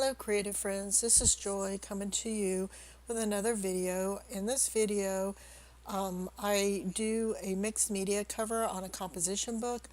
Hello creative friends, this is Joy coming to you with another video. In this video, I do a mixed media cover on a composition book.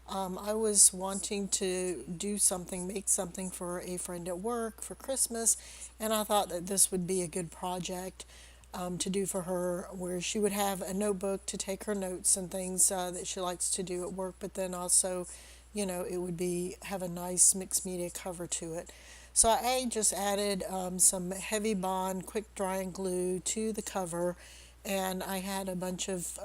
I was wanting to do something, make something for a friend at work for Christmas, and I thought that this would be a good project to do for her, where she would have a notebook to take her notes and things that she likes to do at work, but then also, it would be have a nice mixed media cover to it. So I just added some heavy bond quick drying glue to the cover, and I had a bunch of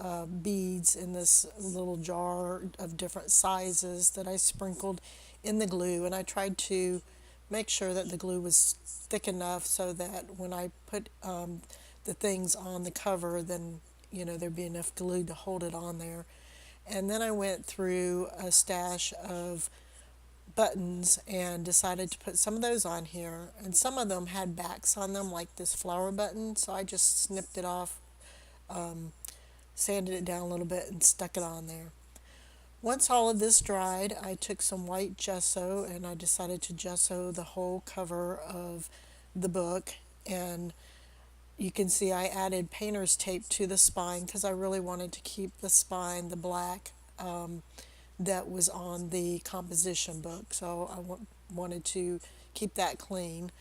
beads in this little jar of different sizes that I sprinkled in the glue, and I tried to make sure that the glue was thick enough so that when I put the things on the cover, then there'd be enough glue to hold it on there. And then I went through a stash of buttons and decided to put some of those on here, and some of them had backs on them like this flower button, so I just snipped it off, sanded it down a little bit, and stuck it on there. Once all of this dried, I took some white gesso and I decided to gesso the whole cover of the book. And you can see I added painter's tape to the spine because I really wanted to keep the spine the black that was on the composition book. So wanted to keep that clean.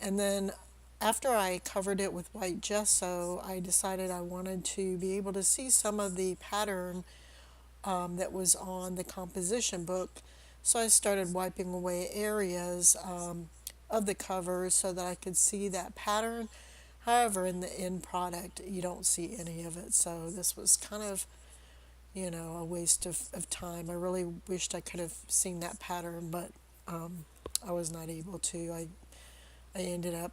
And then after I covered it with white gesso, I decided I wanted to be able to see some of the pattern that was on the composition book. So I started wiping away areas of the cover so that I could see that pattern. However, in the end product, you don't see any of it. So this was kind of, a waste of time. I really wished I could have seen that pattern, but I was not able to. I ended up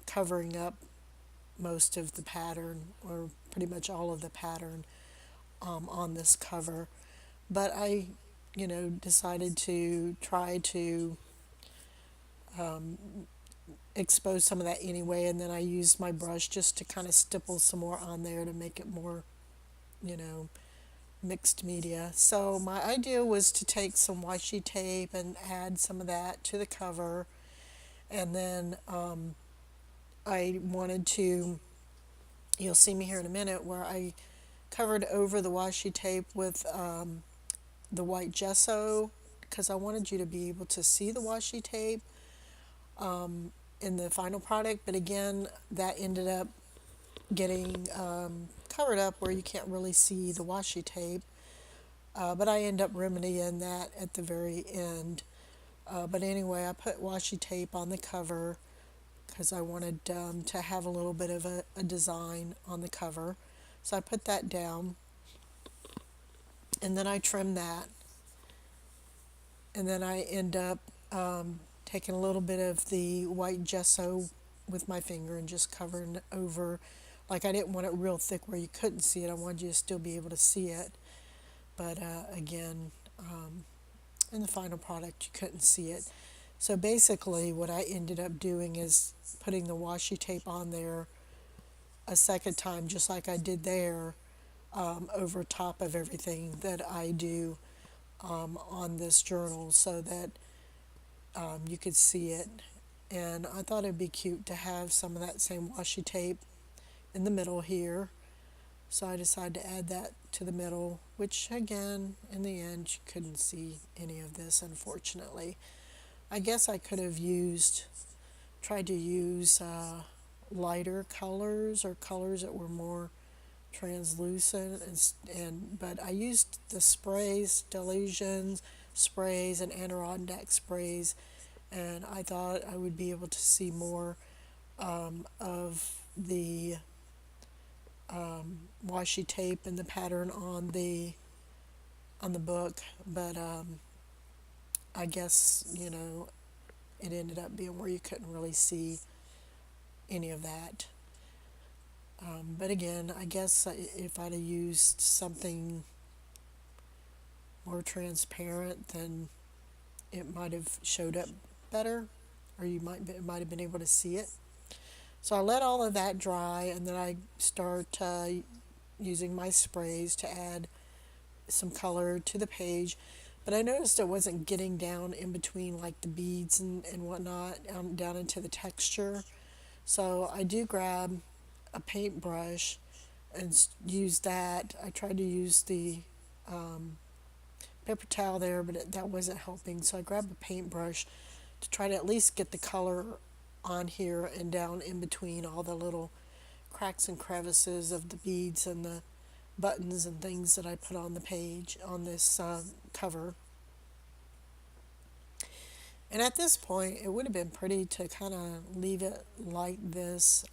covering up most of the pattern, or pretty much all of the pattern on this cover. But I, decided to try to expose some of that anyway, and then I used my brush just to kind of stipple some more on there to make it more, you know, mixed media. So my idea was to take some washi tape and add some of that to the cover, and then I wanted to, you'll see me here in a minute, where I covered over the washi tape with the white gesso, because I wanted you to be able to see the washi tape in the final product. But again, that ended up getting covered up where you can't really see the washi tape. But I end up remedying that at the very end. But anyway, I put washi tape on the cover because I wanted to have a little bit of a design on the cover. So I put that down, and then I trim that, and then I end up taking a little bit of the white gesso with my finger and just covering over. Like, I didn't want it real thick where you couldn't see it. I wanted you to still be able to see it. But again, in the final product, you couldn't see it. So basically what I ended up doing is putting the washi tape on there a second time, just like I did there, over top of everything that I do on this journal, so that you could see it. And I thought it'd be cute to have some of that same washi tape in the middle here. So I decided to add that to the middle, which again, in the end, you couldn't see any of this, unfortunately. I guess I could have tried to use lighter colors, or colors that were more translucent, but I used the sprays, delusions sprays and Adirondack sprays, and I thought I would be able to see more of the washi tape and the pattern on the book. But I guess it ended up being where you couldn't really see any of that. But again, I guess if I'd have used something more transparent, then it might have showed up better, or might have been able to see it. So I let all of that dry, and then I start using my sprays to add some color to the page. But I noticed it wasn't getting down in between like the beads and whatnot, down into the texture. So I do grab a paintbrush and use that. I tried to use the paper towel there, but that wasn't helping. So I grabbed a paintbrush to try to at least get the color on here and down in between all the little cracks and crevices of the beads and the buttons and things that I put on the page on this cover. And at this point, it would have been pretty to kind of leave it like this,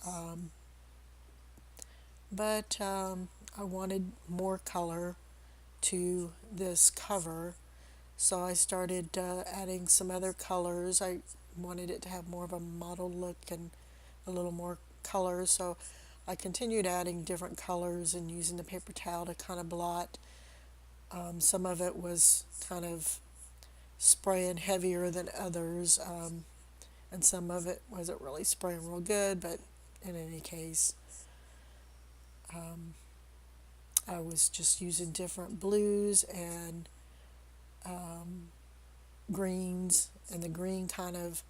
but I wanted more color to this cover, so I started adding some other colors. I wanted it to have more of a mottled look and a little more color, so I continued adding different colors and using the paper towel to kind of blot. Some of it was kind of spraying heavier than others, and some of it wasn't really spraying real good, but in any case, I was just using different blues and greens, and the green kind of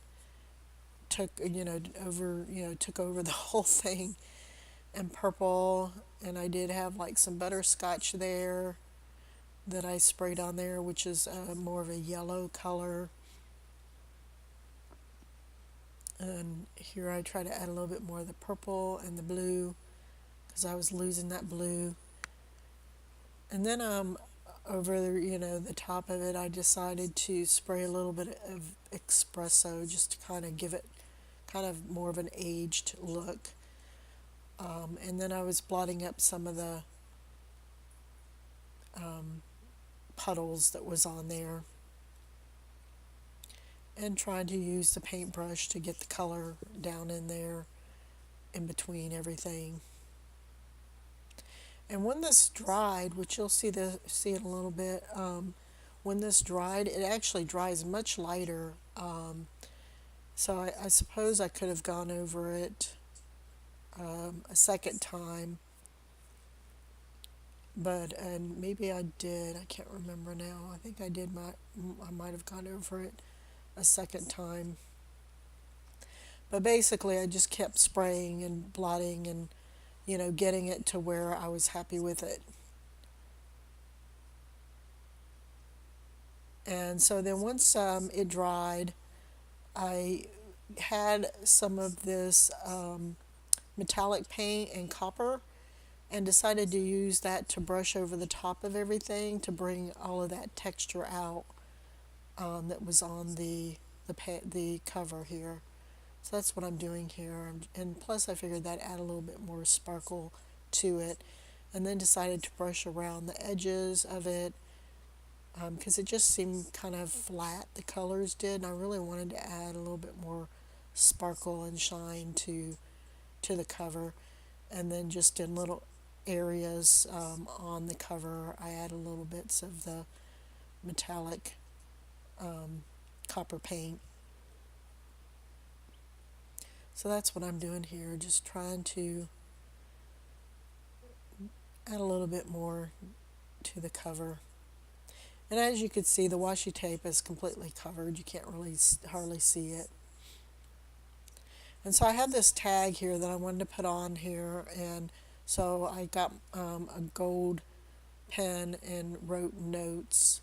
took over the whole thing, and purple, and I did have like some butterscotch there that I sprayed on there, which is more of a yellow color. And here I try to add a little bit more of the purple and the blue because I was losing that blue. And then over the top of it, I decided to spray a little bit of espresso just to kind of give it kind of more of an aged look. And then I was blotting up some of the puddles that was on there and trying to use the paintbrush to get the color down in there in between everything. And when this dried, which you'll see in a little bit, when this dried, it actually dries much lighter. So I suppose I could have gone over it a second time, but and maybe I did. I can't remember now. I think I did. I might have gone over it a second time. But basically, I just kept spraying and blotting and getting it to where I was happy with it. And so then once it dried, I had some of this metallic paint and copper and decided to use that to brush over the top of everything to bring all of that texture out that was on the cover here. So that's what I'm doing here. And plus I figured that add a little bit more sparkle to it. And then decided to brush around the edges of it because it just seemed kind of flat, the colors did. And I really wanted to add a little bit more sparkle and shine to the cover. And then just in little areas on the cover, I add a little bits of the metallic copper paint. So that's what I'm doing here, just trying to add a little bit more to the cover. And as you can see, the washi tape is completely covered. You can't really hardly see it. And so I have this tag here that I wanted to put on here, and so I got a gold pen and wrote notes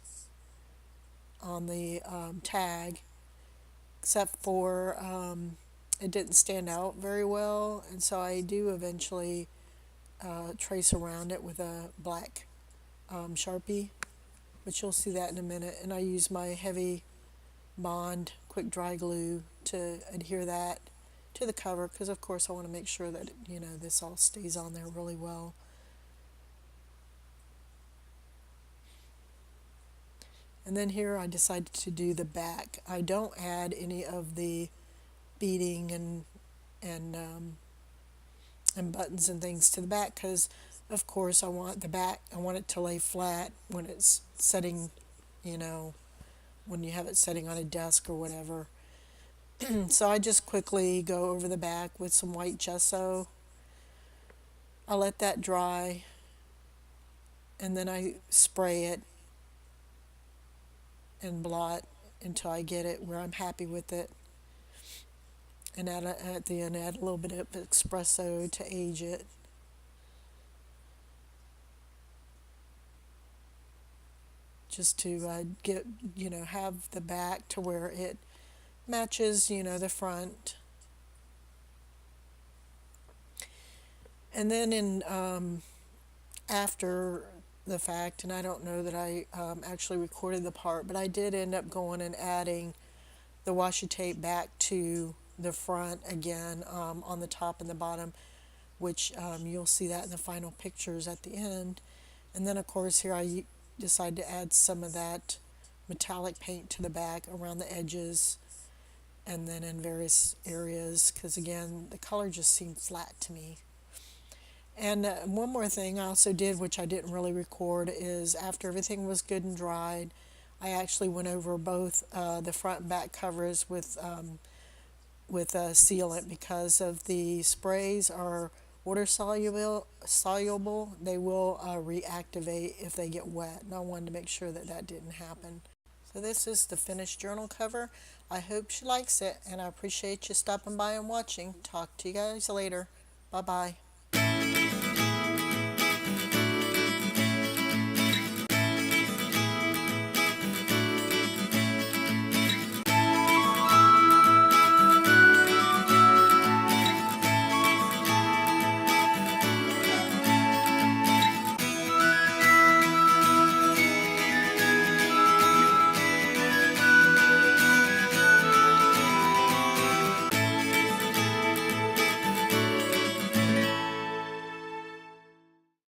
on the tag, except for it didn't stand out very well, and so I do eventually trace around it with a black Sharpie, but you'll see that in a minute. And I use my heavy bond quick dry glue to adhere that to the cover because of course I want to make sure that this all stays on there really well. And then here I decided to do the back. I don't add any of the beading and buttons and things to the back because of course I want it to lay flat when it's setting, when you have it setting on a desk or whatever. So I just quickly go over the back with some white gesso. I let that dry and then I spray it and blot until I get it where I'm happy with it. And at the end, add a little bit of espresso to age it. Just to get, have the back to where it matches, the front. And then after the fact, and I don't know that I actually recorded the part, but I did end up going and adding the washi tape back to the front again on the top and the bottom, which you'll see that in the final pictures at the end. And then, of course, here I decided to add some of that metallic paint to the back around the edges and then in various areas because, again, the color just seemed flat to me. And one more thing I also did, which I didn't really record, is after everything was good and dried, I actually went over both the front and back covers with sealant because of the sprays are water soluble. They will reactivate if they get wet, and I wanted to make sure that that didn't happen. So this is the finished journal cover. I hope she likes it, and I appreciate you stopping by and watching. Talk to you guys later. Bye bye.